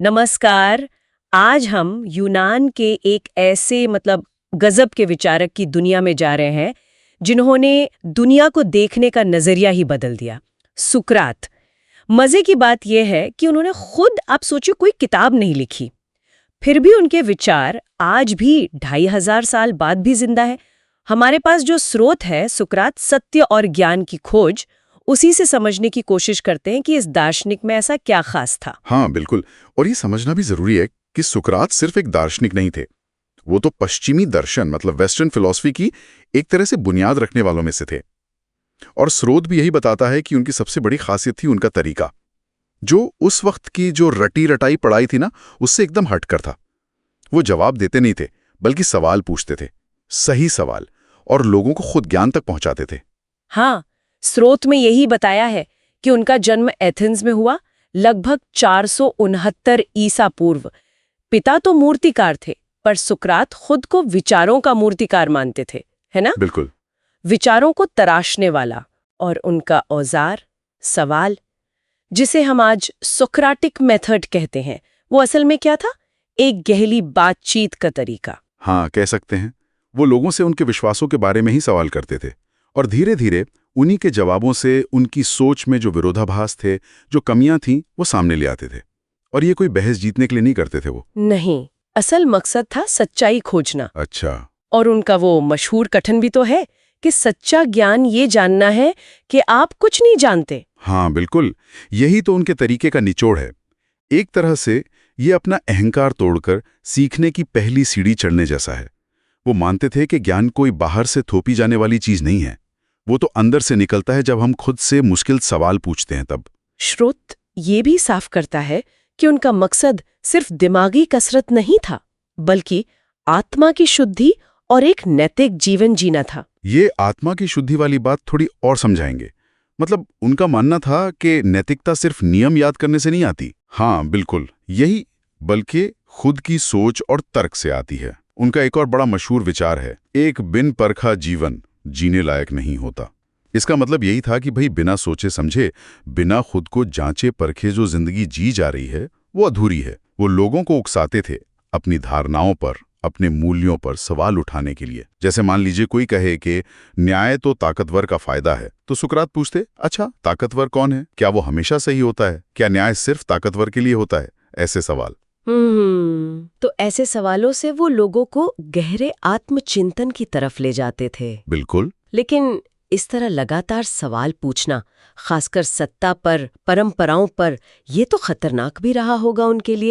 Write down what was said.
नमस्कार। आज हम यूनान के एक ऐसे गजब के विचारक की दुनिया में जा रहे हैं जिन्होंने दुनिया को देखने का नजरिया ही बदल दिया। सुकरात। मजे की बात यह है कि उन्होंने खुद, आप सोचिए, कोई किताब नहीं लिखी, फिर भी उनके विचार आज भी 2500 साल बाद भी जिंदा है। हमारे पास जो स्रोत है, सुकरात सत्य और ज्ञान की खोज, उसी से समझने की कोशिश करते हैं कि इस दार्शनिक में ऐसा क्या खास था। हाँ बिल्कुल। और ये समझना भी जरूरी है कि सुकरात सिर्फ एक दार्शनिक नहीं थे। वो तो पश्चिमी दर्शन वेस्टर्न फिलॉसफी की एक तरह से बुनियाद रखने वालों में से थे। और स्रोत भी यही बताता है कि उनकी सबसे बड़ी खासियत थी उनका तरीका, जो उस वक्त की जो रटी रटाई पढ़ाई थी ना, उससे एकदम हटकर था। वो जवाब देते नहीं थे, बल्कि सवाल पूछते थे, सही सवाल, और लोगों को खुद ज्ञान तक पहुंचाते थे। हाँ, स्रोत में यही बताया है कि उनका जन्म एथेंस में हुआ लगभग 469 ईसा पूर्व। पिता तो मूर्तिकार थे, पर सुकरात खुद को विचारों का मूर्तिकार मानते थे, है ना? बिल्कुल। विचारों को तराशने वाला। और उनका औजार, सवाल, जिसे हम आज सोक्राटिक मेथड कहते हैं, वो असल में क्या था? एक गहरी बातचीत का तरीका। हाँ, कह सकते हैं। वो लोगों से उनके विश्वासों के बारे में ही सवाल करते थे, और धीरे धीरे उन्हीं के जवाबों से उनकी सोच में जो विरोधाभास थे, जो कमियां थीं, वो सामने ले आते थे। और ये कोई बहस जीतने के लिए नहीं करते थे वो। नहीं, असल मकसद था सच्चाई खोजना। अच्छा। और उनका वो मशहूर कथन भी तो है कि सच्चा ज्ञान ये जानना है कि आप कुछ नहीं जानते। हाँ बिल्कुल, यही तो उनके तरीके का निचोड़ है। एक तरह से ये अपना अहंकार तोड़कर सीखने की पहली सीढ़ी चढ़ने जैसा है। वो मानते थे कि ज्ञान कोई बाहर से थोपी जाने वाली चीज नहीं है, वो तो अंदर से निकलता है जब हम खुद से मुश्किल सवाल पूछते हैं तब। स्रोत ये भी साफ करता है कि उनका मकसद सिर्फ दिमागी कसरत नहीं था, बल्कि आत्मा की शुद्धि और एक नैतिक जीवन जीना था। ये आत्मा की शुद्धि वाली बात थोड़ी और समझाएंगे। उनका मानना था कि नैतिकता सिर्फ नियम याद करने से नहीं आती। हाँ बिल्कुल, यही, बल्कि खुद की सोच और तर्क से आती है। उनका एक और बड़ा मशहूर विचार है, एक बिन परखा जीवन जीने लायक नहीं होता। इसका मतलब यही था कि भाई, बिना सोचे समझे, बिना खुद को जांचे परखे जो जिंदगी जी जा रही है, वो अधूरी है। वो लोगों को उकसाते थे अपनी धारणाओं पर, अपने मूल्यों पर सवाल उठाने के लिए। जैसे मान लीजिए कोई कहे कि न्याय तो ताकतवर का फायदा है, तो सुकरात पूछते, अच्छा ताकतवर कौन है? क्या वो हमेशा सही होता है? क्या न्याय सिर्फ ताकतवर के लिए होता है? ऐसे सवाल। तो ऐसे सवालों से वो लोगों को गहरे आत्मचिंतन की तरफ ले जाते थे। बिल्कुल। लेकिन इस तरह लगातार सवाल पूछना, खासकर सत्ता पर, परंपराओं पर, ये तो खतरनाक भी रहा होगा उनके लिए।